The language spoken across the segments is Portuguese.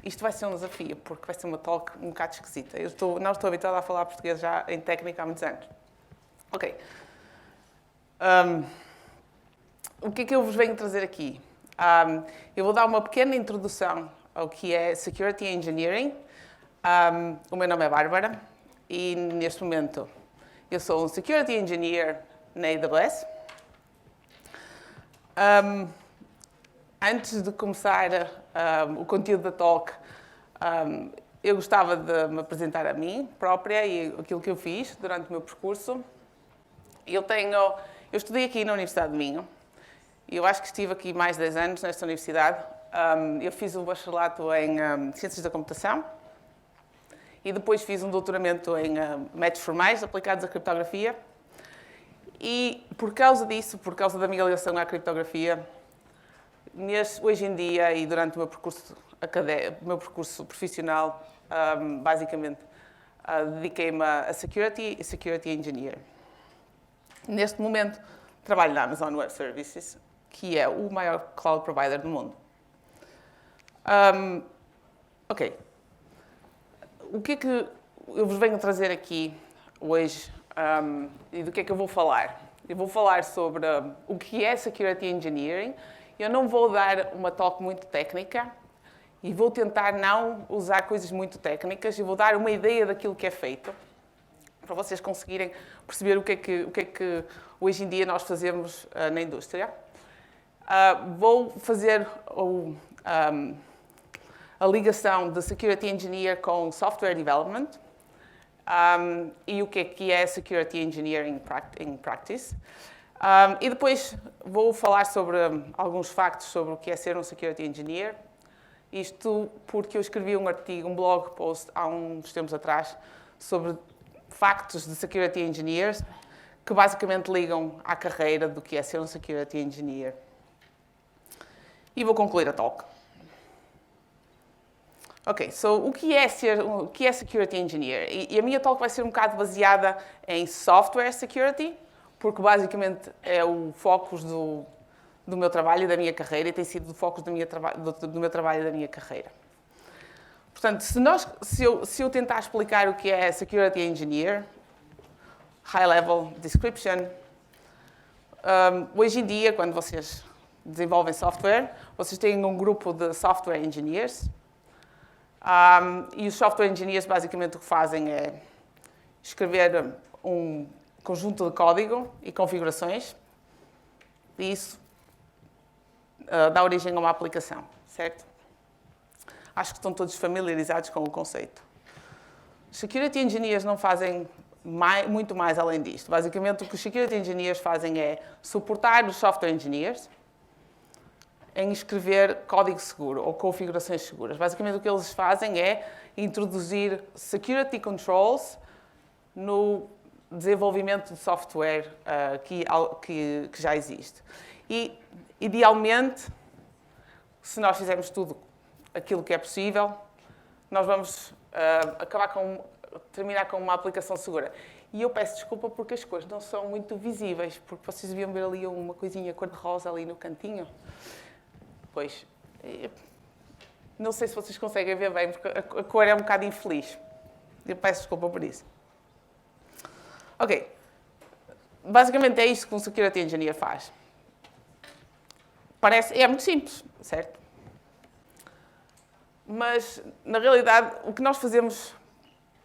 Isto vai ser um desafio, porque vai ser uma talk um bocado esquisita. Não estou habituada a falar português já em técnica há muitos anos. Ok. O que é que eu vos venho trazer aqui? Eu vou dar uma pequena introdução ao que é Security Engineering. O meu nome é Bárbara e, neste momento, eu sou um Security Engineer na AWS. Antes de começar o conteúdo da talk, eu gostava de me apresentar a mim própria e aquilo que eu fiz durante o meu percurso. Eu estudei aqui na Universidade de Minho e eu acho que estive aqui mais de 10 anos nesta universidade. Eu fiz um bacharelato em Ciências da Computação e depois fiz um doutoramento em métodos formais aplicados à criptografia. E por causa disso, por causa da minha ligação à criptografia, hoje em dia e durante o meu percurso profissional, basicamente, dediquei-me a Security Engineer. Neste momento, trabalho na Amazon Web Services, que é o maior cloud provider do mundo. Ok. O que é que eu vos venho trazer aqui hoje e do que é que eu vou falar? Eu vou falar sobre o que é Security Engineering. Eu não vou dar uma talk muito técnica e vou tentar não usar coisas muito técnicas. Eu vou dar uma ideia daquilo que é feito, para vocês conseguirem perceber o que é que hoje em dia nós fazemos na indústria. Vou fazer a ligação de Security Engineer com Software Development e o que é Security Engineering in Practice. E depois vou falar sobre alguns factos sobre o que é ser um Security Engineer. Isto porque eu escrevi um artigo, um blog post há uns tempos atrás sobre factos de Security Engineers que basicamente ligam à carreira do que é ser um Security Engineer. E vou concluir a talk. Ok, o que é Security Engineer? E a minha talk vai ser um bocado baseada em Software Security, porque basicamente é o foco do meu trabalho e da minha carreira e tem sido o foco do meu trabalho e da minha carreira. Portanto, se eu tentar explicar o que é Security Engineer, High Level Description, hoje em dia, quando vocês desenvolvem software, vocês têm um grupo de Software Engineers e os Software Engineers basicamente o que fazem é escrever um conjunto de código e configurações e isso dá origem a uma aplicação, certo? Acho que estão todos familiarizados com o conceito. Os Security Engineers não fazem muito mais além disto. Basicamente, o que os Security Engineers fazem é suportar os Software Engineers em escrever código seguro ou configurações seguras. Basicamente, o que eles fazem é introduzir Security Controls no desenvolvimento de software que já existe. E, idealmente, se nós fizermos tudo aquilo que é possível, nós vamos terminar com uma aplicação segura. E eu peço desculpa porque as cores não são muito visíveis, porque vocês deviam ver ali uma coisinha cor-de-rosa ali no cantinho. Pois, não sei se vocês conseguem ver bem, porque a cor é um bocado infeliz. Eu peço desculpa por isso. Ok. Basicamente é isto que um Security Engineer faz. É muito simples, certo? Mas, na realidade, o que nós fazemos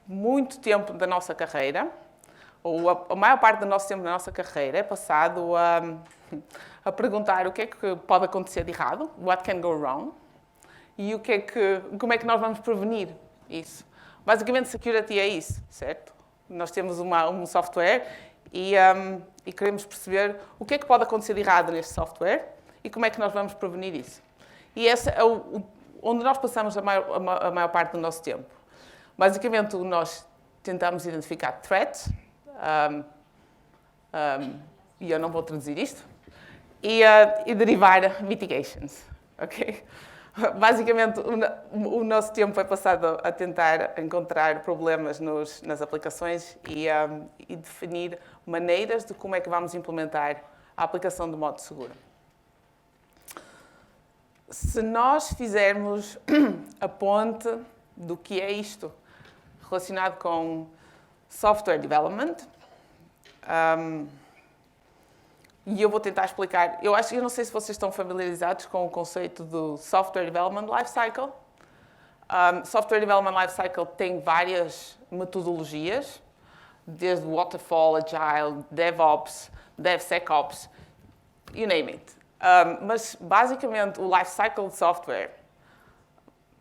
muito tempo da nossa carreira, ou a maior parte do nosso tempo da nossa carreira, é passado a perguntar o que é que pode acontecer de errado, what can go wrong, e como é que nós vamos prevenir isso. Basicamente, security é isso, certo? Nós temos um software e queremos perceber o que é que pode acontecer de errado neste software e como é que nós vamos prevenir isso. E esse é onde nós passamos a maior parte do nosso tempo. Basicamente, nós tentamos identificar threats, e eu não vou traduzir isto, e derivar mitigations, ok? Basicamente, o nosso tempo é passado a tentar encontrar problemas nas aplicações e definir maneiras de como é que vamos implementar a aplicação de modo seguro. Se nós fizermos a ponte do que é isto relacionado com software development, e eu vou tentar explicar. Eu não sei se vocês estão familiarizados com o conceito do Software Development Lifecycle. Software Development Lifecycle tem várias metodologias, desde Waterfall, Agile, DevOps, DevSecOps, you name it. Mas, basicamente, o lifecycle de software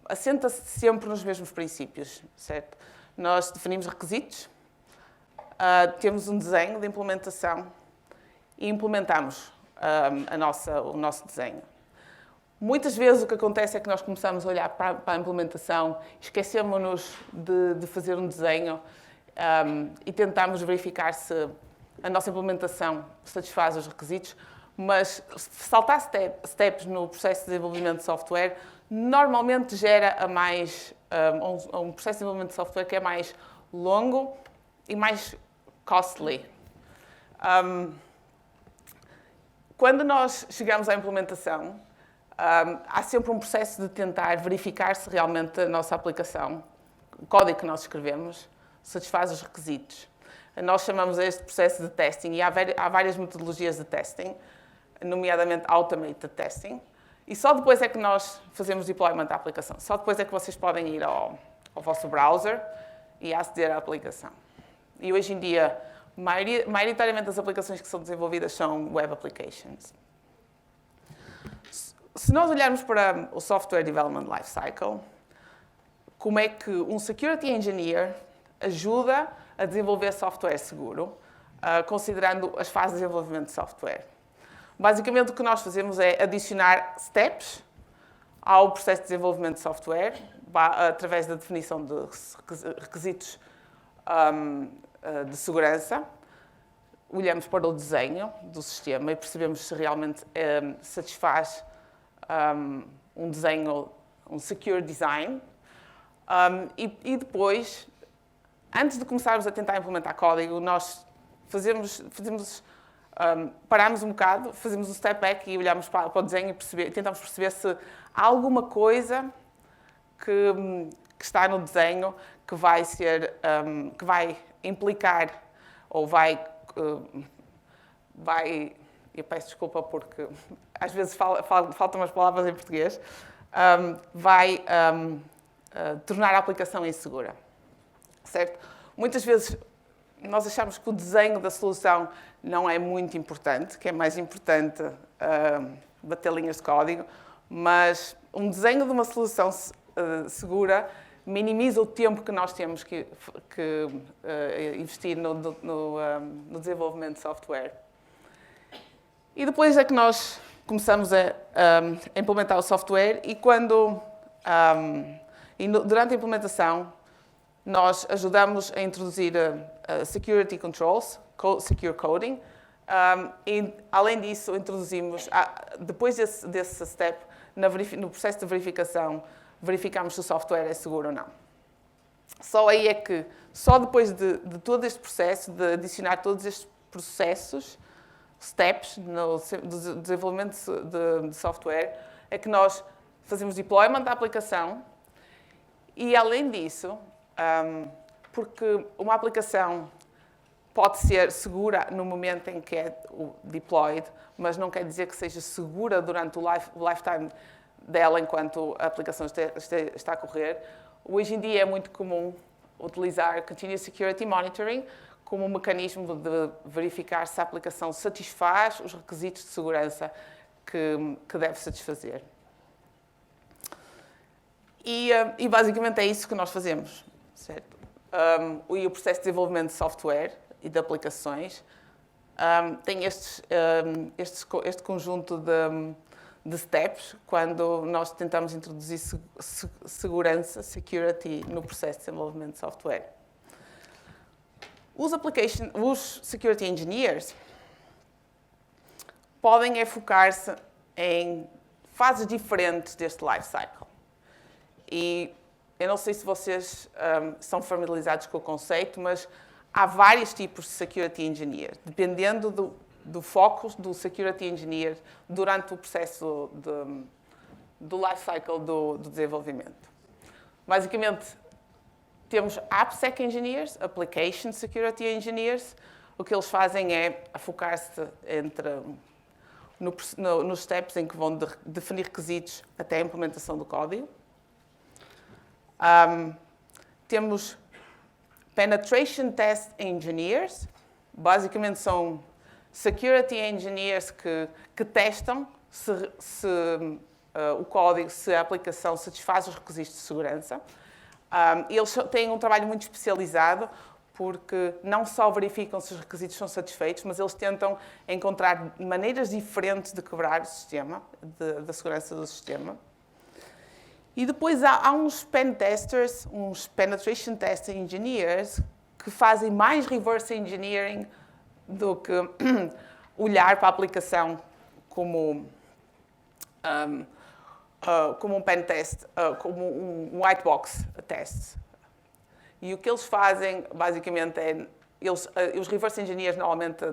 assenta-se sempre nos mesmos princípios, certo? Nós definimos requisitos, temos um desenho de implementação e implementamos o nosso desenho. Muitas vezes o que acontece é que nós começamos a olhar para a implementação, esquecemos-nos de fazer um desenho e tentamos verificar se a nossa implementação satisfaz os requisitos, mas saltar steps no processo de desenvolvimento de software normalmente gera um processo de desenvolvimento de software que é mais longo e mais costly. Quando nós chegamos à implementação, há sempre um processo de tentar verificar se realmente a nossa aplicação, o código que nós escrevemos, satisfaz os requisitos. Nós chamamos este processo de testing e há várias metodologias de testing, nomeadamente automated testing, e só depois é que nós fazemos deployment da aplicação. Só depois é que vocês podem ir ao vosso browser e aceder à aplicação. E hoje em dia, maioritariamente as aplicações que são desenvolvidas são web applications. Se nós olharmos para o Software Development Lifecycle, como é que um Security Engineer ajuda a desenvolver software seguro, considerando as fases de desenvolvimento de software? Basicamente, o que nós fazemos é adicionar steps ao processo de desenvolvimento de software, através da definição de requisitos de segurança. Olhamos para o desenho do sistema e percebemos se realmente satisfaz um desenho, um secure design. E depois, antes de começarmos a tentar implementar código, nós paramos um bocado, fazemos um step back e olhamos para o desenho e tentamos perceber se há alguma coisa que está no desenho que vai implicar ou eu peço desculpa porque às vezes faltam umas palavras em português, vai tornar a aplicação insegura, certo? Muitas vezes nós achamos que o desenho da solução não é muito importante, que é mais importante bater linhas de código, mas um desenho de uma solução segura minimiza o tempo que nós temos que investir no desenvolvimento de software. E depois é que nós começamos a implementar o software e durante a implementação nós ajudamos a introduzir security controls, secure coding, e além disso introduzimos, depois desse step, no processo de verificação, verificamos se o software é seguro ou não. Só aí é que, só depois de todo este processo, de adicionar todos estes processos, steps no desenvolvimento de software, é que nós fazemos deployment da aplicação e, além disso, porque uma aplicação pode ser segura no momento em que é deployed, mas não quer dizer que seja segura durante o lifetime dela enquanto a aplicação está a correr. Hoje em dia é muito comum utilizar Continuous Security Monitoring como um mecanismo de verificar se a aplicação satisfaz os requisitos de segurança que deve satisfazer. E basicamente é isso que nós fazemos, certo? E o processo de desenvolvimento de software e de aplicações tem este conjunto de steps quando nós tentamos introduzir segurança, security, no processo de desenvolvimento de software. Os security engineers podem focar-se em fases diferentes deste life cycle. E eu não sei se vocês são familiarizados com o conceito, mas há vários tipos de security engineer, dependendo do foco do security engineer durante o processo do lifecycle do desenvolvimento. Basicamente, temos AppSec Engineers, Application Security Engineers. O que eles fazem é focar-se nos steps em que vão definir requisitos até a implementação do código. Temos Penetration Test Engineers. Basicamente são Security Engineers que testam se o código, se a aplicação satisfaz os requisitos de segurança. Eles têm um trabalho muito especializado porque não só verificam se os requisitos são satisfeitos, mas eles tentam encontrar maneiras diferentes de quebrar o sistema, da segurança do sistema. E depois há uns pen testers, uns penetration test engineers, que fazem mais reverse engineering do que olhar para a aplicação como um pen test, como um white box test. E o que eles fazem, basicamente, é... os reverse engineers normalmente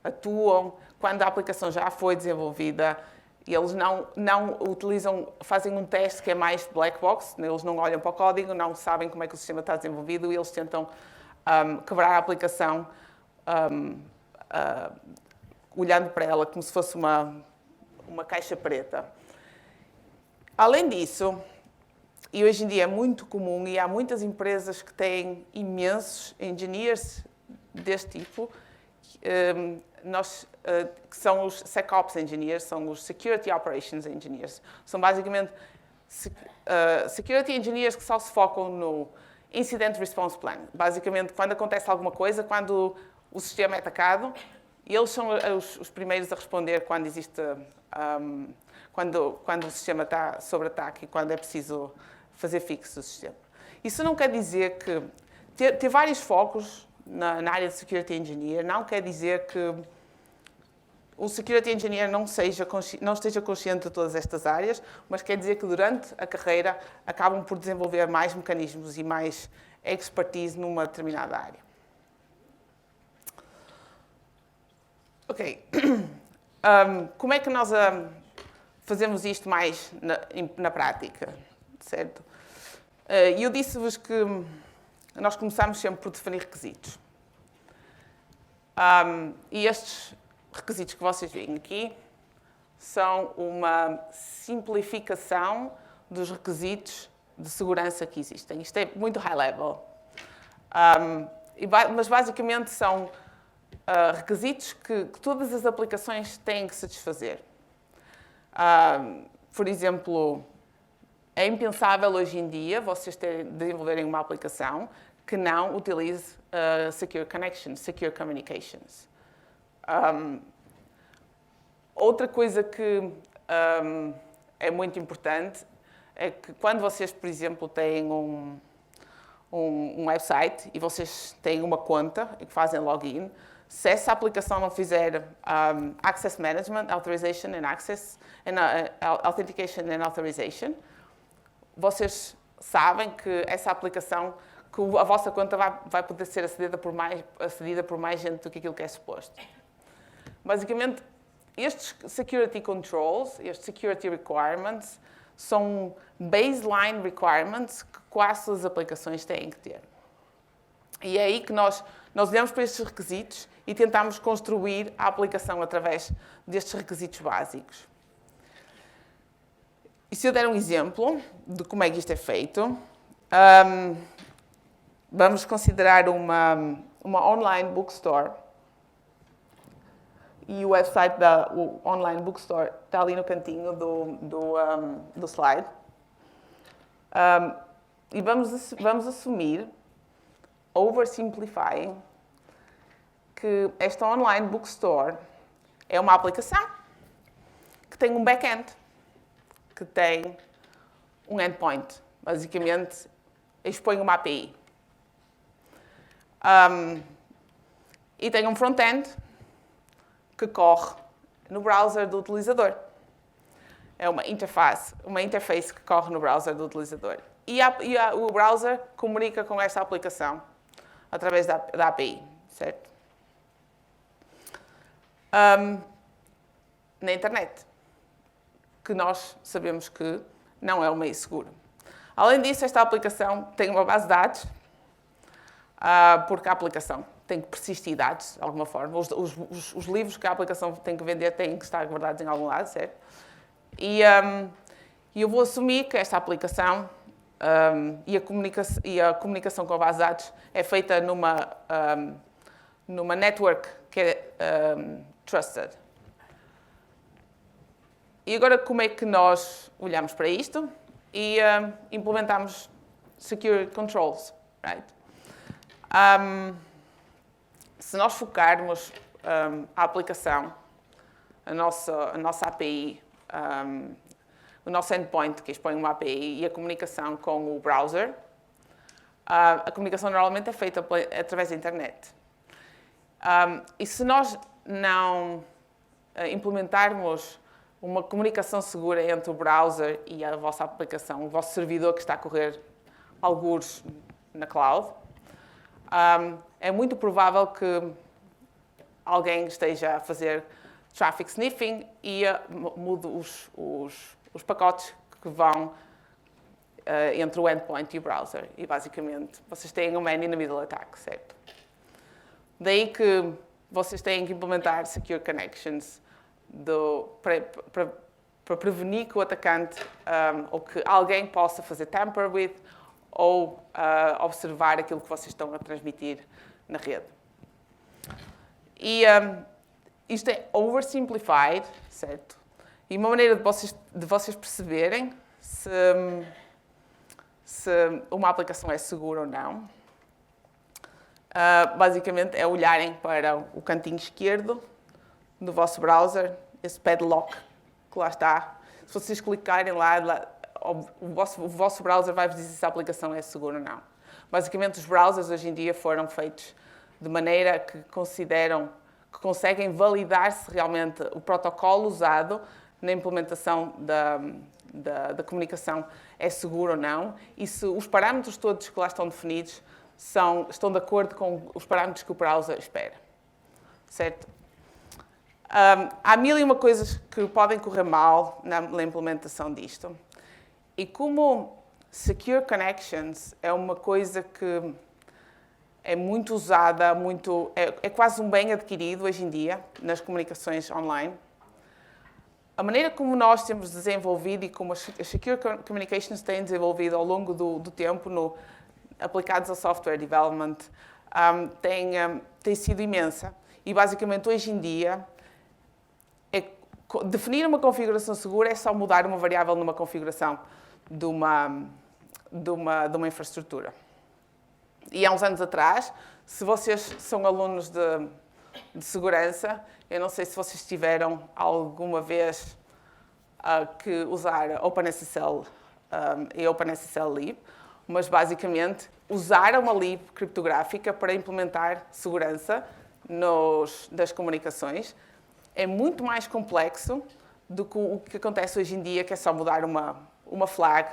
atuam quando a aplicação já foi desenvolvida e eles não utilizam... fazem um teste que é mais black box, eles não olham para o código, não sabem como é que o sistema está desenvolvido e eles tentam quebrar a aplicação olhando para ela como se fosse uma caixa preta. Além disso, e hoje em dia é muito comum, e há muitas empresas que têm imensos engineers deste tipo, que são os SecOps Engineers, são os Security Operations Engineers. São basicamente Security Engineers que só se focam no Incident Response Plan. Basicamente, quando acontece alguma coisa, quando o sistema é atacado, eles são os primeiros a responder quando existe... quando o sistema está sob ataque e quando é preciso fazer fixo do sistema. Isso não quer dizer que... Ter vários focos na área de Security Engineer não quer dizer que o Security Engineer não esteja consciente de todas estas áreas, mas quer dizer que durante a carreira acabam por desenvolver mais mecanismos e mais expertise numa determinada área. Ok. Como é que nós fazemos isto mais na prática, certo? Eu disse-vos que nós começamos sempre por definir requisitos. E estes requisitos que vocês veem aqui são uma simplificação dos requisitos de segurança que existem. Isto é muito high level. Mas basicamente são requisitos que todas as aplicações têm que satisfazer. Por exemplo, é impensável hoje em dia vocês desenvolverem uma aplicação que não utilize Secure Connections, Secure Communications. Outra coisa que é muito importante é que quando vocês, por exemplo, têm um website e vocês têm uma conta e que fazem login, se essa aplicação não fizer Access Management, Authorization and Access, Authentication and Authorization, vocês sabem que essa aplicação, que a vossa conta vai poder ser acedida por mais gente do que aquilo que é suposto. Basicamente, estes Security Controls, estes Security Requirements, são baseline requirements que quase todas as aplicações têm que ter. E é aí que nós olhamos para estes requisitos e tentamos construir a aplicação através destes requisitos básicos. E se eu der um exemplo de como é que isto é feito, vamos considerar uma online bookstore. E o website da online bookstore está ali no cantinho do slide. E vamos assumir, oversimplifying, que esta online bookstore é uma aplicação que tem um back-end, que tem um endpoint. Basicamente, expõe uma API. E tem um front-end que corre no browser do utilizador. É uma interface que corre no browser do utilizador. E o browser comunica com esta aplicação através da API, certo? Na internet. que nós sabemos que não é o meio seguro. Além disso, esta aplicação tem uma base de dados, porque a aplicação tem que persistir dados, de alguma forma. Os livros que a aplicação tem que vender têm que estar guardados em algum lado, certo? E eu vou assumir que esta aplicação e a comunicação com a base de dados é feita numa network que é trusted. E agora, como é que nós olhamos para isto e implementamos secure controls, right? Se nós focarmos a aplicação, a nossa API, o nosso endpoint, que expõe uma API, e a comunicação com o browser, a comunicação normalmente é feita através da internet. E se nós não implementarmos uma comunicação segura entre o browser e a vossa aplicação, o vosso servidor que está a correr algures na cloud, é muito provável que alguém esteja a fazer traffic sniffing e mude os pacotes que vão entre o endpoint e o browser. E, basicamente, vocês têm um man-in-the-middle attack, certo? Daí que vocês têm que implementar secure connections para prevenir que o atacante ou que alguém possa fazer tamper with ou observar aquilo que vocês estão a transmitir na rede. E isto é oversimplified, certo? E uma maneira de vocês perceberem se uma aplicação é segura ou não, basicamente é olharem para o cantinho esquerdo do vosso browser, esse padlock que lá está. Se vocês clicarem lá o vosso browser vai vos dizer se a aplicação é segura ou não. Basicamente, os browsers hoje em dia foram feitos de maneira que que conseguem validar se realmente o protocolo usado na implementação da comunicação é seguro ou não, e se os parâmetros todos que lá estão definidos estão de acordo com os parâmetros que o browser espera. Certo? Há mil e uma coisas que podem correr mal na implementação disto. E como Secure Connections é uma coisa que é muito usada, é quase um bem adquirido hoje em dia nas comunicações online, a maneira como nós temos desenvolvido e como as Secure Communications têm desenvolvido ao longo do tempo aplicados ao software development tem sido imensa. E basicamente hoje em dia definir uma configuração segura é só mudar uma variável numa configuração de uma infraestrutura. E há uns anos atrás, se vocês são alunos de segurança, eu não sei se vocês tiveram alguma vez que usar OpenSSL e OpenSSL Lib, mas basicamente usar uma lib criptográfica para implementar segurança das comunicações é muito mais complexo do que o que acontece hoje em dia, que é só mudar uma flag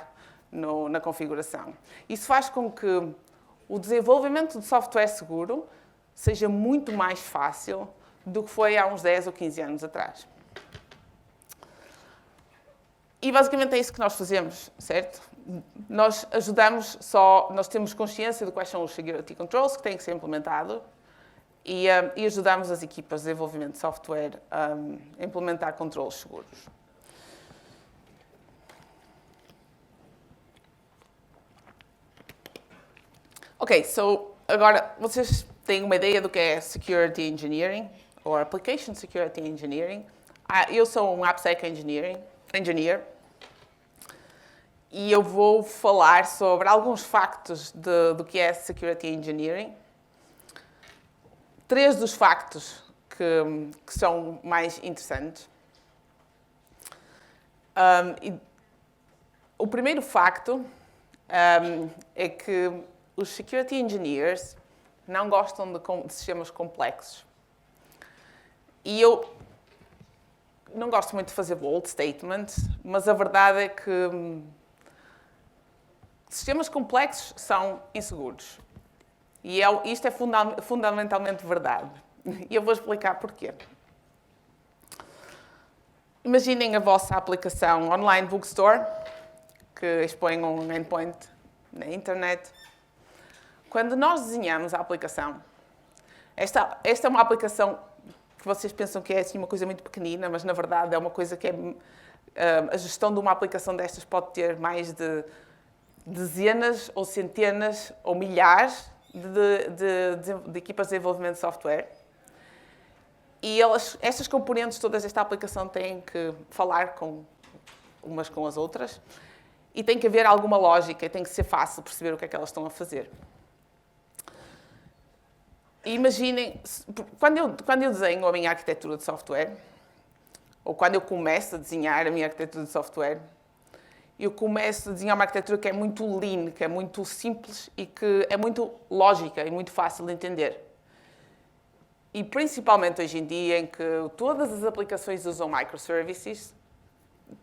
na configuração. Isso faz com que o desenvolvimento de software seguro seja muito mais fácil do que foi há uns 10 ou 15 anos atrás. E basicamente é isso que nós fazemos, certo? Nós temos consciência de quais são os security controls que têm que ser implementados e ajudamos as equipas de desenvolvimento de software a implementar controles seguros. Ok, agora vocês têm uma ideia do que é Security Engineering ou Application Security Engineering. Eu sou um AppSec Engineer e eu vou falar sobre alguns factos do que é Security Engineering. 3 dos factos que são mais interessantes. O primeiro facto é que os Security Engineers não gostam de sistemas complexos. E eu não gosto muito de fazer bold statements, mas a verdade é que sistemas complexos são inseguros. E isto é fundamentalmente verdade. E eu vou explicar porquê. Imaginem a vossa aplicação online bookstore, que expõe um endpoint na internet. Quando nós desenhamos a aplicação, esta é uma aplicação que vocês pensam que é assim, uma coisa muito pequenina, mas na verdade é uma coisa que a gestão de uma aplicação destas pode ter mais de dezenas ou centenas ou milhares de equipas de desenvolvimento de software. E estas componentes todas desta aplicação têm que falar umas com as outras e tem que haver alguma lógica e tem que ser fácil perceber o que é que elas estão a fazer. E imaginem, quando eu desenho a minha arquitetura de software, ou quando eu começo a desenhar a minha arquitetura de software, eu começo a desenhar uma arquitetura que é muito lean, que é muito simples e que é muito lógica e muito fácil de entender. E principalmente hoje em dia, em que todas as aplicações usam microservices,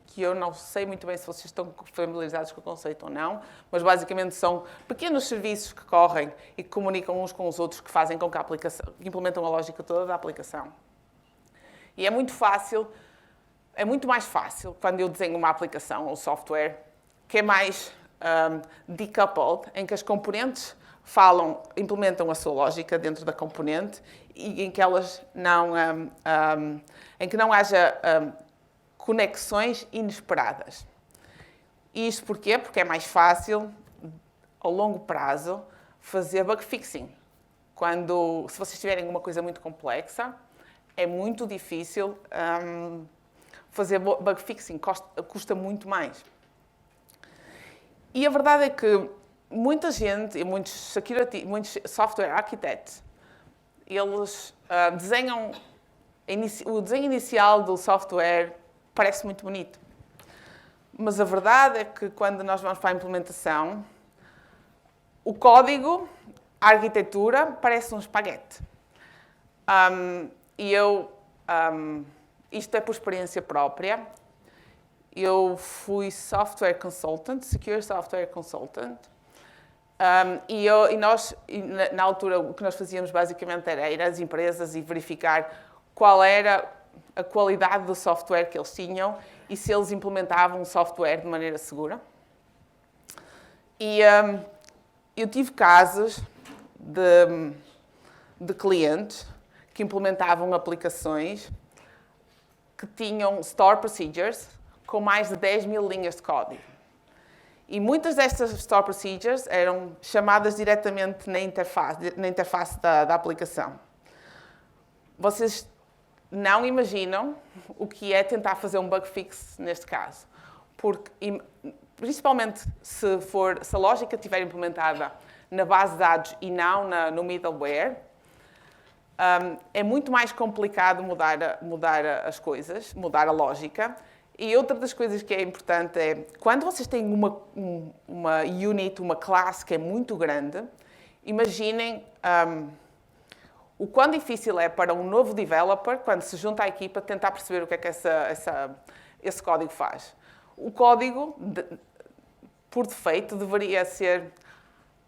que eu não sei muito bem se vocês estão familiarizados com o conceito ou não, mas basicamente são pequenos serviços que correm e que comunicam uns com os outros, que fazem com que a aplicação, que implementam a lógica toda da aplicação. E é muito mais fácil quando eu desenho uma aplicação ou software que é mais decoupled, em que as componentes implementam a sua lógica dentro da componente e em que elas em que não haja conexões inesperadas. E isto porquê? Porque é mais fácil, ao longo prazo, fazer bug fixing. Se vocês tiverem uma coisa muito complexa, é muito difícil fazer bug fixing, custa muito mais. E a verdade é que muita gente e muitos software architects, eles desenham o desenho inicial do software parece muito bonito. Mas a verdade é que quando nós vamos para a implementação, o código, a arquitetura, parece um espaguete. Isto é por experiência própria. Eu fui software consultant, secure software consultant. Na altura, o que nós fazíamos basicamente era ir às empresas e verificar qual era a qualidade do software que eles tinham e se eles implementavam o software de maneira segura. E eu tive casos de clientes que implementavam aplicações que tinham store procedures com mais de 10 mil linhas de código. E muitas destas store procedures eram chamadas diretamente na interface da aplicação. Vocês não imaginam o que é tentar fazer um bug fix neste caso. Porque, principalmente se a lógica estiver implementada na base de dados e não no middleware, é muito mais complicado mudar as coisas, mudar a lógica. E outra das coisas que é importante é, quando vocês têm uma unit, uma classe que é muito grande, imaginem o quão difícil é para um novo developer, quando se junta à equipa, tentar perceber o que é que esse código faz. O código, por defeito, deveria ser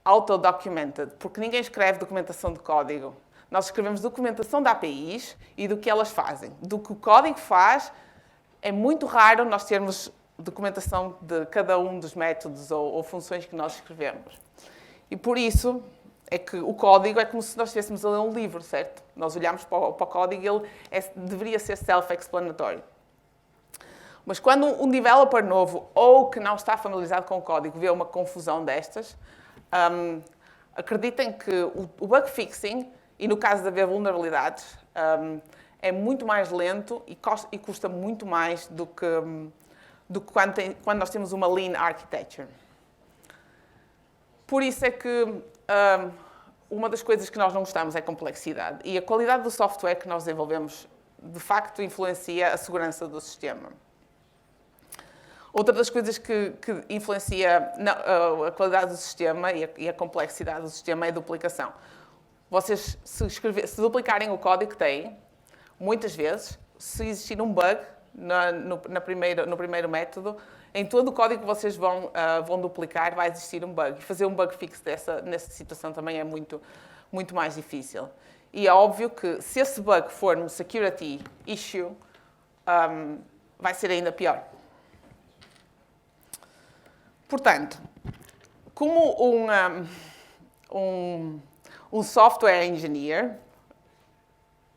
auto-documented, porque ninguém escreve documentação de código. Nós escrevemos documentação de APIs e do que elas fazem. Do que o código faz, é muito raro nós termos documentação de cada um dos métodos ou funções que nós escrevemos. E por isso é que o código é como se nós estivéssemos a ler um livro, certo? Nós olhamos para o código e ele deveria ser self-explanatory. Mas quando um developer novo ou que não está familiarizado com o código vê uma confusão destas, acreditem que o bug fixing, e no caso de haver vulnerabilidades, é muito mais lento e custa muito mais do que quando nós temos uma lean architecture. Por isso é que uma das coisas que nós não gostamos é a complexidade. E a qualidade do software que nós desenvolvemos, de facto, influencia a segurança do sistema. Outra das coisas que influencia a qualidade do sistema e a complexidade do sistema é a duplicação. Vocês, se duplicarem o código que têm, muitas vezes, se existir um bug no primeiro método, em todo o código que vocês vão duplicar vai existir um bug. E fazer um bug fix nessa situação também é muito, muito mais difícil. E é óbvio que se esse bug for um security issue, vai ser ainda pior. Portanto, como um software engineer,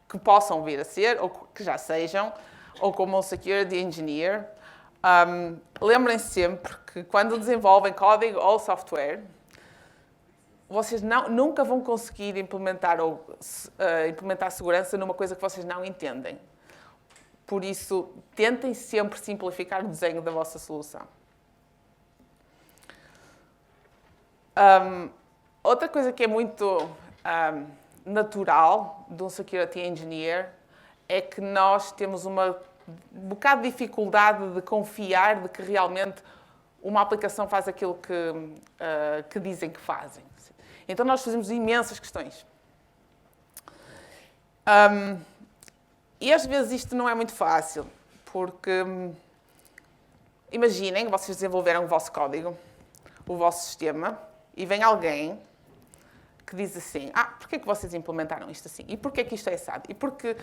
que possam vir a ser, ou que já sejam, ou como um security engineer, lembrem-se sempre que quando desenvolvem código ou software, vocês nunca vão conseguir implementar segurança numa coisa que vocês não entendem. Por isso, tentem sempre simplificar o desenho da vossa solução. Outra coisa que é muito natural de um security engineer é que nós temos um bocado de dificuldade de confiar de que realmente uma aplicação faz aquilo que dizem que fazem. Então nós fazemos imensas questões. E às vezes isto não é muito fácil, porque imaginem que vocês desenvolveram o vosso código, o vosso sistema, e vem alguém que diz assim, porquê que vocês implementaram isto assim? E porquê que isto é assado? E porque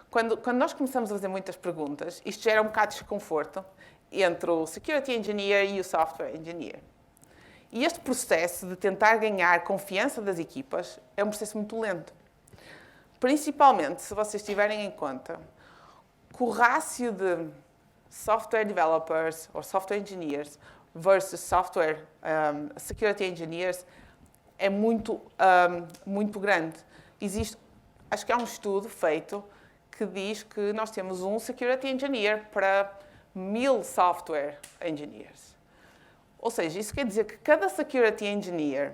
quando nós começamos a fazer muitas perguntas, isto gera um bocado de desconforto entre o security engineer e o software engineer. E este processo de tentar ganhar confiança das equipas é um processo muito lento. Principalmente se vocês tiverem em conta que o rácio de software developers ou software engineers versus software security engineers é muito grande. Acho que há um estudo feito que diz que nós temos um security engineer para 1000 software engineers. Ou seja, isso quer dizer que cada security engineer,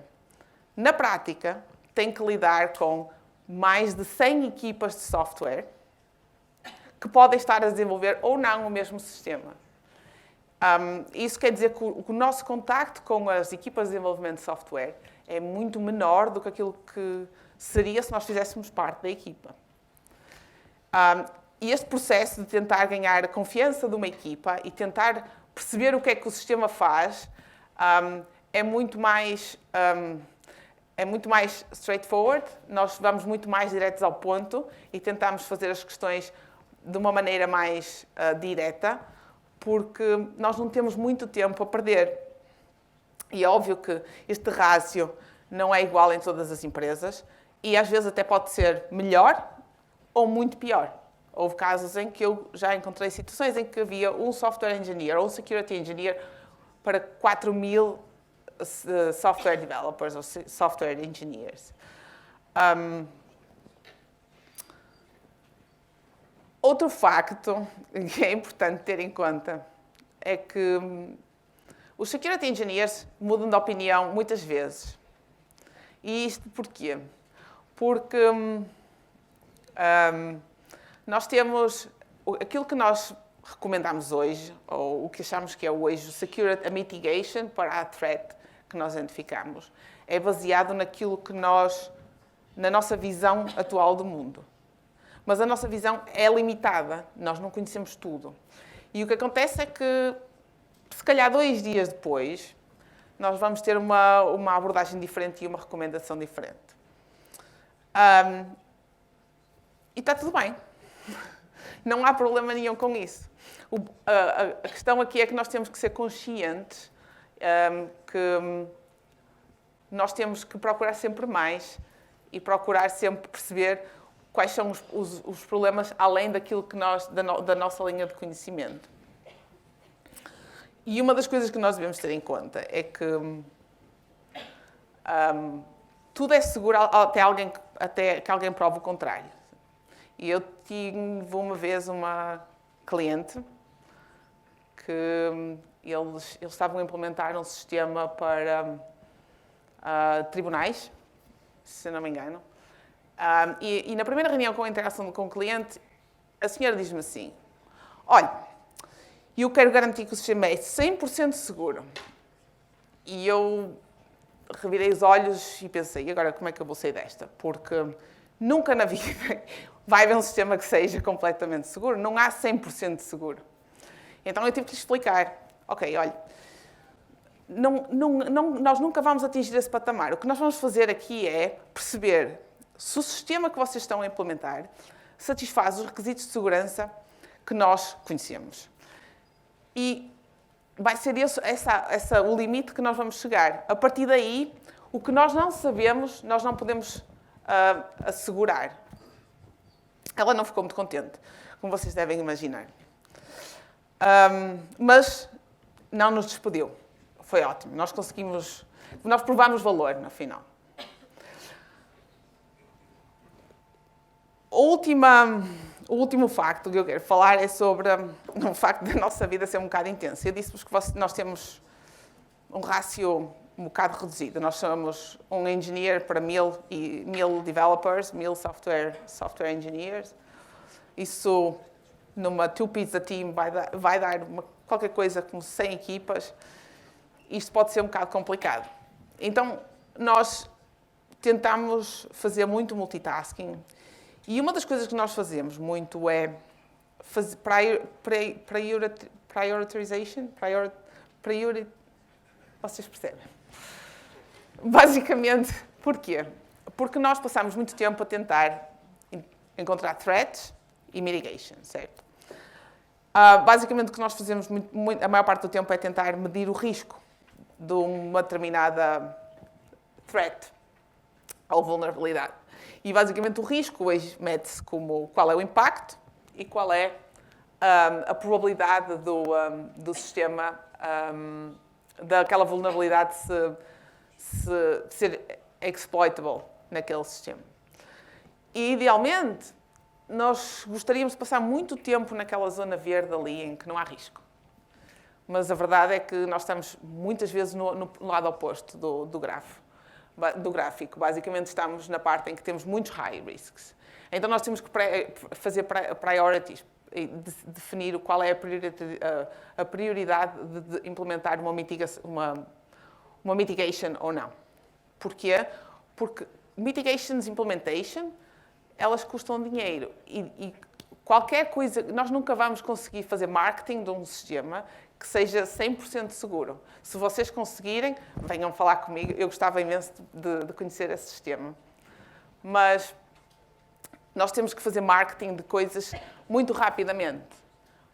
na prática, tem que lidar com mais de 100 equipas de software que podem estar a desenvolver ou não o mesmo sistema. Isso quer dizer que o nosso contacto com as equipas de desenvolvimento de software é muito menor do que aquilo que seria se nós fizéssemos parte da equipa. E este processo de tentar ganhar a confiança de uma equipa e tentar perceber o que é que o sistema faz é muito mais straightforward. Nós vamos muito mais diretos ao ponto e tentamos fazer as questões de uma maneira mais direta, porque nós não temos muito tempo a perder. E é óbvio que este rácio não é igual em todas as empresas e às vezes até pode ser melhor ou muito pior. Houve casos em que eu já encontrei situações em que havia um software engineer ou um security engineer para 4.000 software developers ou software engineers. Outro facto que é importante ter em conta é que os security engineers mudam de opinião muitas vezes. E isto porquê? Porque nós temos aquilo que nós recomendamos hoje, ou o que achamos que é hoje a mitigation para a threat que nós identificamos, é baseado naquilo que na nossa visão atual do mundo. Mas a nossa visão é limitada, nós não conhecemos tudo. E o que acontece é que, se calhar 2 dias depois, nós vamos ter uma abordagem diferente e uma recomendação diferente. E está tudo bem. Não há problema nenhum com isso. A questão aqui é que nós temos que ser conscientes que nós temos que procurar sempre mais e procurar sempre perceber quais são os problemas além daquilo que da nossa linha de conhecimento. E uma das coisas que nós devemos ter em conta é que tudo é seguro até que alguém prove o contrário. E eu tive uma vez uma cliente que eles estavam a implementar um sistema para tribunais, se não me engano. E na primeira reunião com a interação com o cliente, a senhora diz-me assim: olha, eu quero garantir que o sistema é 100% seguro. E eu revirei os olhos e pensei, e agora como é que eu vou sair desta? Porque nunca na vida vai haver um sistema que seja completamente seguro. Não há 100% seguro. Então eu tive que lhe explicar. Ok, olha, nós nunca vamos atingir esse patamar. O que nós vamos fazer aqui é perceber se o sistema que vocês estão a implementar satisfaz os requisitos de segurança que nós conhecemos. E vai ser o limite que nós vamos chegar. A partir daí, o que nós não sabemos, nós não podemos assegurar. Ela não ficou muito contente, como vocês devem imaginar. Mas não nos despediu. Foi ótimo. Nós provámos valor no final. O último facto que eu quero falar é sobre o facto da nossa vida ser um bocado intensa. Eu disse-vos que nós temos um rácio um bocado reduzido. Nós somos um engineer para 1000 developers, 1000 software engineers. Isso, numa two-pizza team, vai dar qualquer coisa como 100 equipas. Isto pode ser um bocado complicado. Então, nós tentamos fazer muito multitasking. E uma das coisas que nós fazemos muito é fazer prioritization. Vocês percebem? Basicamente, porquê? Porque nós passamos muito tempo a tentar encontrar threats e mitigation, certo? Basicamente, o que nós fazemos a maior parte do tempo é tentar medir o risco de uma determinada threat ou vulnerabilidade. E, basicamente, o risco hoje mede-se como qual é o impacto e qual é a probabilidade do sistema, daquela vulnerabilidade ser exploitable naquele sistema. E, idealmente, nós gostaríamos de passar muito tempo naquela zona verde ali em que não há risco. Mas a verdade é que nós estamos muitas vezes no lado oposto do gráfico. Basicamente, estamos na parte em que temos muitos high risks. Então, nós temos que fazer priorities e definir qual é a prioridade de implementar uma mitigation ou não. Porquê? Porque mitigations, implementation, elas custam dinheiro. E qualquer coisa... Nós nunca vamos conseguir fazer marketing de um sistema que seja 100% seguro. Se vocês conseguirem, venham falar comigo. Eu gostava imenso de conhecer esse sistema. Mas nós temos que fazer marketing de coisas muito rapidamente.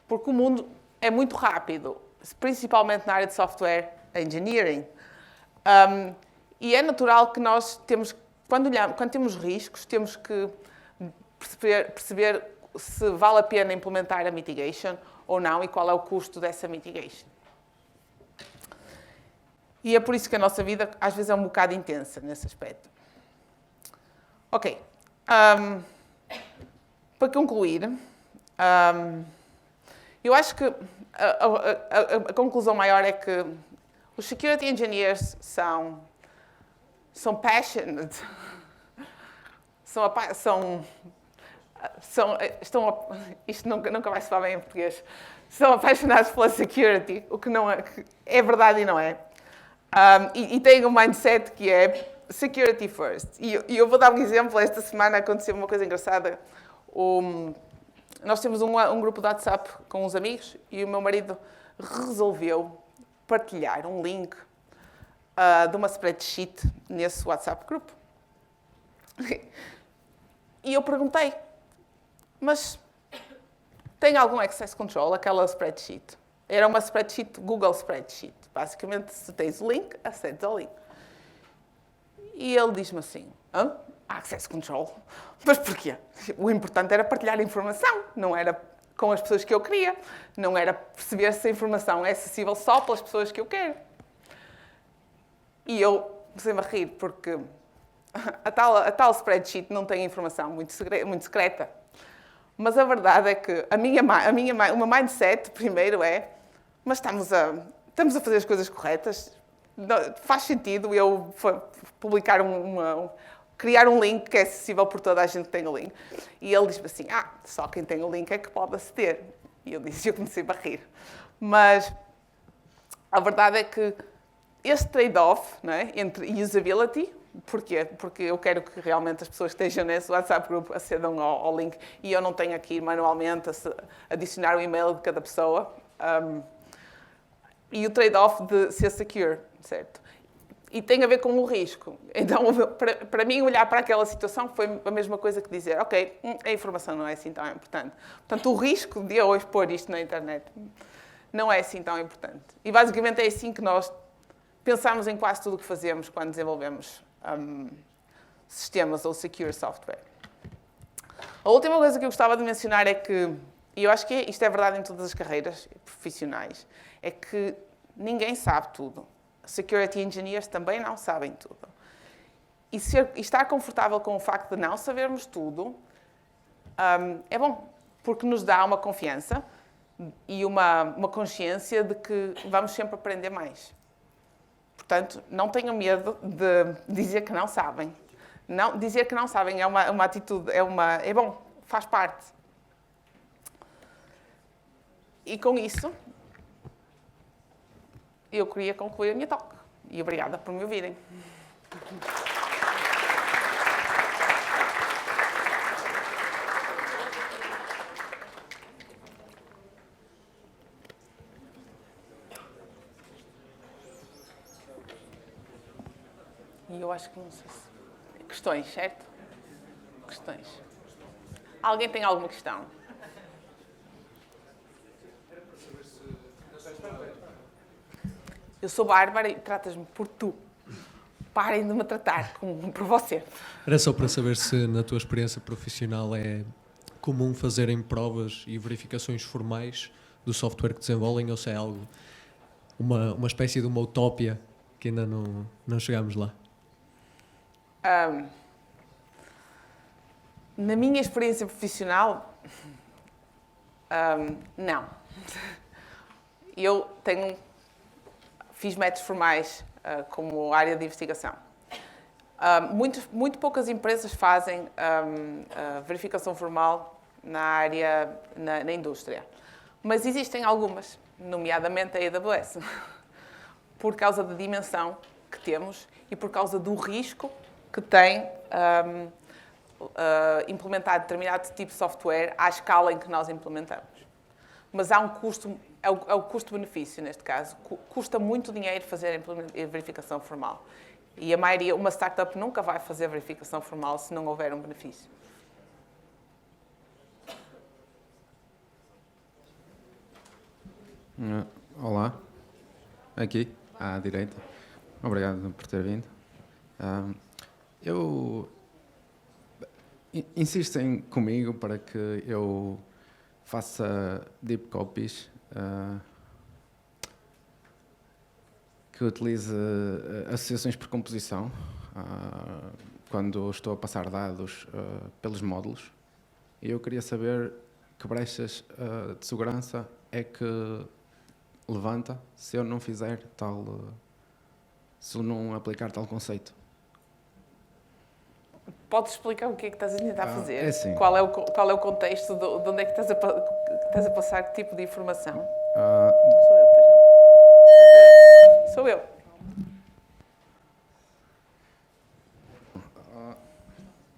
Porque o mundo é muito rápido, principalmente na área de software engineering. E é natural que nós temos, quando temos riscos, temos que perceber se vale a pena implementar a mitigation ou não e qual é o custo dessa mitigation. E é por isso que a nossa vida às vezes é um bocado intensa nesse aspecto. Ok. Para concluir, eu acho que a conclusão maior é que os security engineers são passionate, isto nunca vai soar bem em português, são apaixonados pela security, o que não é verdade e não é. E têm um mindset que é security first. E eu vou dar um exemplo. Esta semana aconteceu uma coisa engraçada. Nós temos um grupo de WhatsApp com uns amigos e o meu marido resolveu partilhar um link de uma spreadsheet nesse WhatsApp grupo. E eu perguntei, mas tem algum access control aquela spreadsheet? Era uma spreadsheet, Google Spreadsheet. Basicamente, se tens o link, acedes ao link. E ele diz-me assim, access control? Mas porquê? O importante era partilhar a informação, não era com as pessoas que eu queria, não era perceber se a informação é acessível só pelas pessoas que eu quero. E eu comecei-me a rir, porque a tal spreadsheet não tem informação muito secreta. Mas a verdade é que o meu mindset, primeiro, é mas estamos a fazer as coisas corretas, faz sentido eu criar um link que é acessível por toda a gente que tem o link. E ele diz-me assim, só quem tem o link é que pode aceder. E eu comecei a rir. Mas a verdade é que este trade-off, não é, entre usability, porquê? Porque eu quero que realmente as pessoas que estejam nesse WhatsApp group acedam ao link e eu não tenho aqui manualmente a adicionar o e-mail de cada pessoa. E o trade-off de ser secure, certo? E tem a ver com o risco. Então, para mim, olhar para aquela situação foi a mesma coisa que dizer, ok, a informação não é assim tão importante. Portanto, o risco de eu expor isto na internet não é assim tão importante. E basicamente é assim que nós pensamos em quase tudo o que fazemos quando desenvolvemos sistemas ou secure software. A última coisa que eu gostava de mencionar é que, e eu acho que isto é verdade em todas as carreiras profissionais, é que ninguém sabe tudo. Security engineers também não sabem tudo. E estar confortável com o facto de não sabermos tudo é bom, porque nos dá uma confiança e uma consciência de que vamos sempre aprender mais. Portanto, não tenham medo de dizer que não sabem. Não, dizer que não sabem é uma atitude, é bom, faz parte. E com isso, eu queria concluir a minha talk. E obrigada por me ouvirem. E eu acho que não sei se... Questões, certo? Questões. Alguém tem alguma questão? Eu sou Bárbara e tratas-me por tu. Parem de me tratar como por você. Era só para saber se na tua experiência profissional é comum fazerem provas e verificações formais do software que desenvolvem ou se é algo, uma espécie de uma utópia que ainda não chegámos lá. Na minha experiência profissional, não. Eu fiz métodos formais como área de investigação. Muito poucas empresas fazem verificação formal na área, na indústria. Mas existem algumas, nomeadamente a AWS, por causa da dimensão que temos e por causa do risco que tem implementar determinado tipo de software à escala em que nós implementamos. Mas há um custo, é o custo-benefício neste caso. Custa muito dinheiro fazer a verificação formal. E a maioria, uma startup nunca vai fazer a verificação formal se não houver um benefício. Olá, aqui, à direita. Obrigado por ter vindo. Insistem comigo para que eu faça deep copies, que utilize associações por composição, quando estou a passar dados pelos módulos. E eu queria saber que brechas de segurança é que levanta se eu não fizer se eu não aplicar tal conceito. Podes explicar o que é que estás a tentar fazer? É assim. Qual é o contexto de onde é que estás a passar que tipo de informação? Não sou eu, pois não? Sou eu.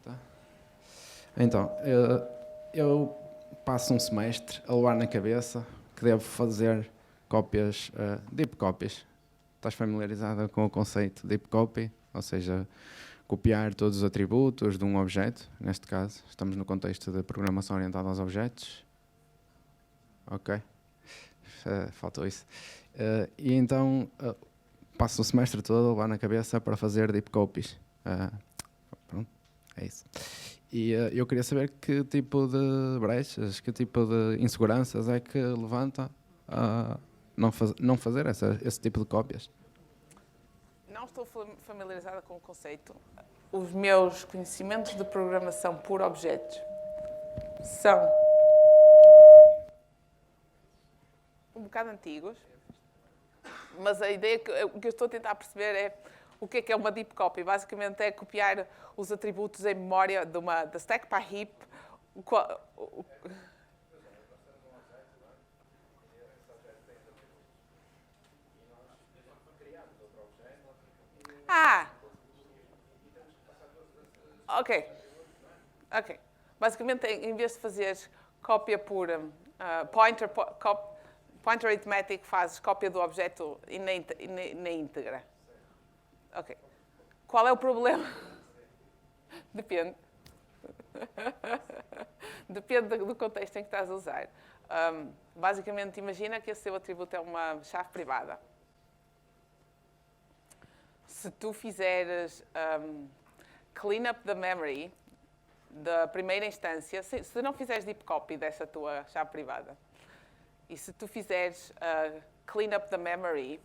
Tá. Então, eu passo um semestre a levar na cabeça que devo fazer cópias, deep copies. Estás familiarizada com o conceito de deep copy? Ou seja, copiar todos os atributos de um objeto. Neste caso, estamos no contexto de programação orientada aos objetos. Ok. Faltou isso. E então, passo o semestre todo a levar na cabeça para fazer deep copies. Pronto, é isso. E eu queria saber que tipo de brechas, que tipo de inseguranças é que levanta a não fazer esse tipo de cópias. Não estou familiarizada com o conceito. Os meus conhecimentos de programação por objetos são um bocado antigos, mas a ideia que eu estou a tentar perceber é o que é uma deep copy. Basicamente é copiar os atributos em memória da stack para heap. Ok. Basicamente, em vez de fazeres cópia por pointer arithmetic, fazes cópia do objeto e na íntegra. Ok. Qual é o problema? Depende. Depende do contexto em que estás a usar. Basicamente, imagina que esse teu atributo é uma chave privada. Se tu fizeres clean up the memory da primeira instância, se não fizeres deep copy dessa tua chave privada, e se tu fizeres clean up the memory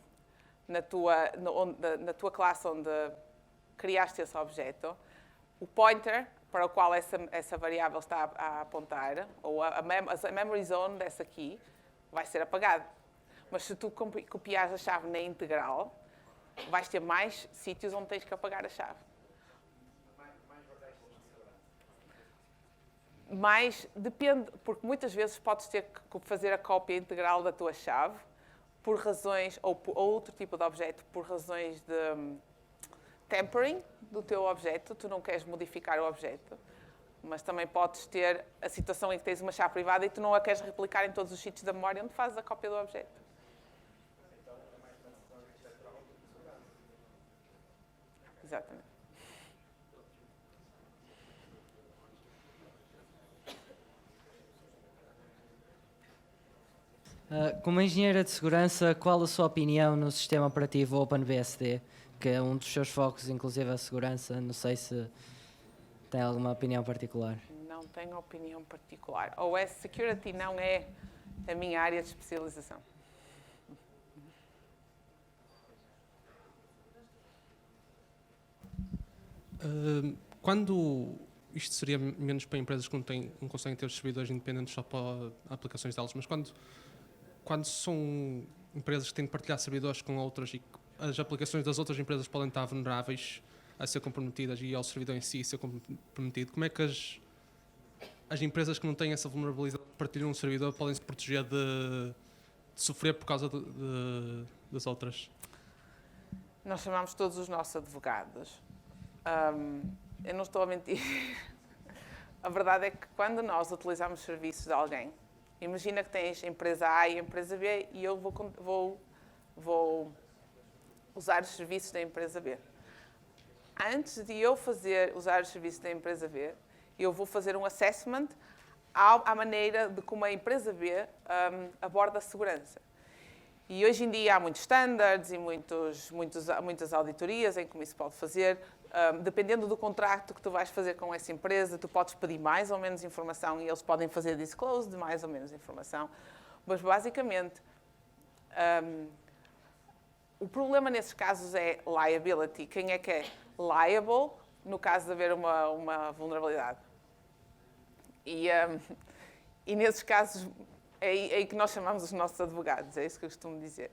na tua classe onde criaste esse objeto, o pointer para o qual essa variável está a apontar, ou a memory zone dessa key, vai ser apagado. Mas se tu copiares a chave na integral, vais ter mais sítios onde tens que apagar a chave. Mas depende, porque muitas vezes podes ter que fazer a cópia integral da tua chave por razões, ou outro tipo de objeto, por razões de tempering do teu objeto, tu não queres modificar o objeto, mas também podes ter a situação em que tens uma chave privada e tu não a queres replicar em todos os sítios da memória onde fazes a cópia do objeto. Exatamente. Como engenheira de segurança, qual a sua opinião no sistema operativo OpenBSD, que é um dos seus focos, inclusive a segurança? Não sei se tem alguma opinião particular. Não tenho opinião particular. OS Security não é a minha área de especialização. Quando isto seria menos para empresas que não conseguem ter os servidores independentes só para aplicações delas, mas quando são empresas que têm de partilhar servidores com outras e as aplicações das outras empresas podem estar vulneráveis a ser comprometidas e ao servidor em si ser comprometido, como é que as empresas que não têm essa vulnerabilidade partilham um servidor podem se proteger de sofrer por causa das outras? Nós chamamos todos os nossos advogados. Eu não estou a mentir. A verdade é que quando nós utilizamos serviços de alguém, imagina que tens a empresa A e a empresa B e eu vou usar os serviços da empresa B. Antes de eu usar os serviços da empresa B, eu vou fazer um assessment à maneira de como a empresa B aborda a segurança. E hoje em dia há muitos standards e muitas auditorias em como isso pode fazer. Dependendo do contrato que tu vais fazer com essa empresa, tu podes pedir mais ou menos informação e eles podem fazer disclose de mais ou menos informação. Mas, basicamente, o problema nesses casos é liability. Quem é que é liable no caso de haver uma vulnerabilidade? E nesses casos é aí que nós chamamos os nossos advogados, é isso que eu costumo dizer.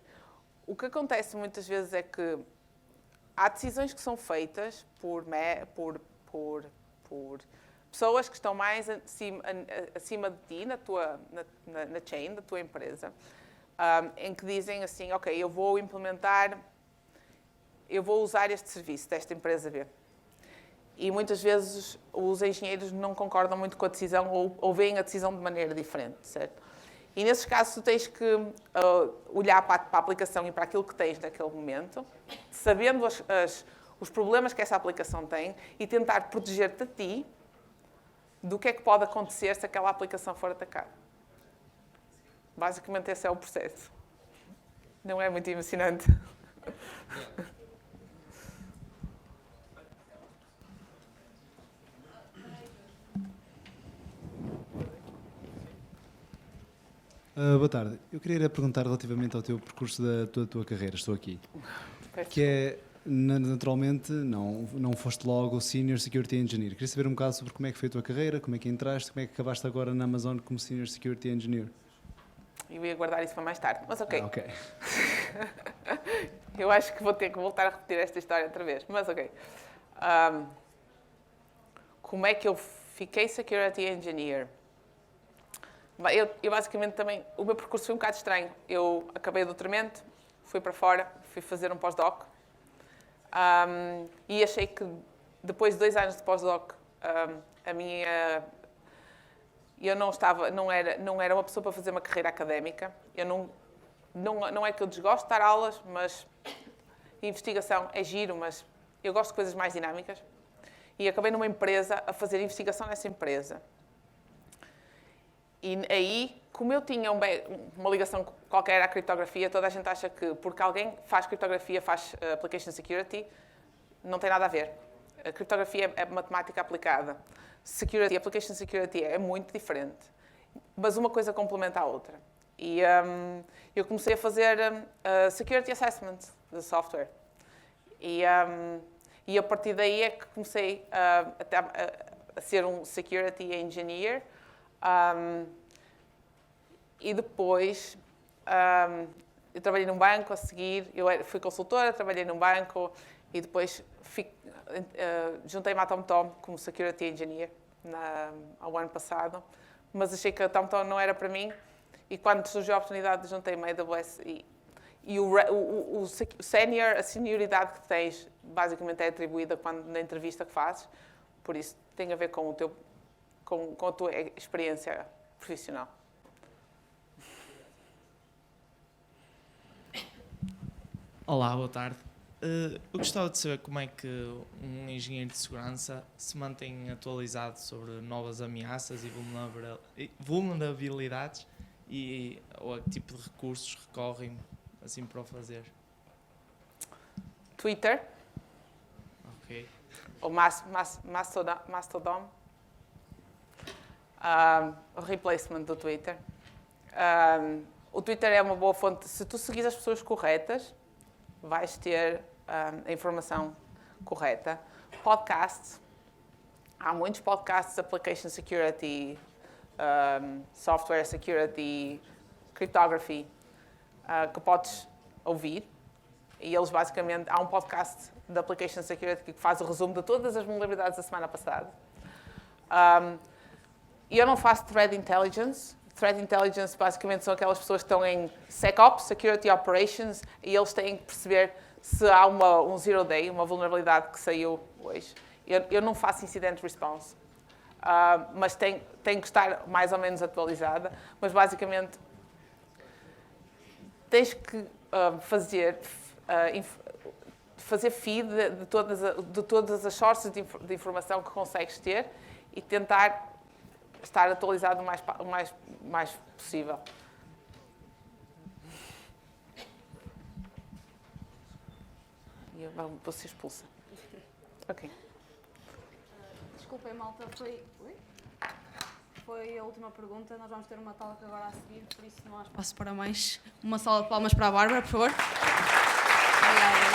O que acontece muitas vezes é que há decisões que são feitas por pessoas que estão mais acima de ti, na chain da tua empresa, em que dizem assim, ok, eu vou usar este serviço desta empresa B. E muitas vezes os engenheiros não concordam muito com a decisão ou veem a decisão de maneira diferente, certo? E nesses casos tu tens que olhar para a aplicação e para aquilo que tens naquele momento, sabendo os problemas que essa aplicação tem e tentar proteger-te a ti do que é que pode acontecer se aquela aplicação for atacada. Basicamente esse é o processo. Não é muito emocionante? Boa tarde. Eu queria perguntar relativamente ao teu percurso da tua carreira. Estou aqui. Que é, naturalmente, não foste logo Senior Security Engineer. Queria saber um bocado sobre como é que foi a tua carreira, como é que entraste, como é que acabaste agora na Amazon como Senior Security Engineer. Eu ia guardar isso para mais tarde, mas ok. Ok. Eu acho que vou ter que voltar a repetir esta história outra vez, mas ok. Como é que eu fiquei Security Engineer? Eu basicamente também, o meu percurso foi um bocado estranho. Eu acabei o doutoramento, fui para fora, fui fazer um pós-doc e achei que depois de 2 anos de pós-doc, eu não era uma pessoa para fazer uma carreira académica. Não é que eu desgosto de dar aulas, mas investigação é giro, mas eu gosto de coisas mais dinâmicas. E acabei numa empresa a fazer investigação nessa empresa. E aí, como eu tinha uma ligação qualquer à criptografia, toda a gente acha que porque alguém faz criptografia, faz application security, não tem nada a ver. A criptografia é matemática aplicada. Security, application security é muito diferente. Mas uma coisa complementa a outra. E eu comecei a fazer security assessment de software. E a partir daí é que comecei a ser um security engineer. E depois eu trabalhei num banco a seguir. Fui consultora, trabalhei num banco e depois juntei-me à TomTom como security engineer ao ano passado. Mas achei que a TomTom não era para mim. E quando surgiu a oportunidade, juntei-me à AWS e o senior, a senioridade que tens, basicamente é atribuída na entrevista que fazes. Por isso, tem a ver com a tua experiência profissional. Olá, boa tarde. Eu gostava de saber como é que um engenheiro de segurança se mantém atualizado sobre novas ameaças e vulnerabilidades e ou a que tipo de recursos recorrem assim para o fazer. Twitter, Ok. ou Mastodon, o replacement do Twitter. O Twitter é uma boa fonte. Se tu seguires as pessoas corretas, vais ter a informação correta. Podcasts. Há muitos podcasts de application security, software security, cryptography, que podes ouvir. E eles basicamente... Há um podcast de application security que faz o resumo de todas as vulnerabilidades da semana passada. E eu não faço threat intelligence. Threat intelligence basicamente são aquelas pessoas que estão em SecOps, Security Operations, e eles têm que perceber se há um zero day, uma vulnerabilidade que saiu hoje. Eu não faço incident response, mas tem que estar mais ou menos atualizada. Mas basicamente tens que fazer feed de todas as sources de informação que consegues ter e tentar estar atualizado o mais possível. E eu vou ser expulsa. Ok. Desculpem, malta, foi a última pergunta. Nós vamos ter uma talk agora a seguir, por isso não há espaço para mais. Uma salva de palmas para a Bárbara, por favor. Obrigada.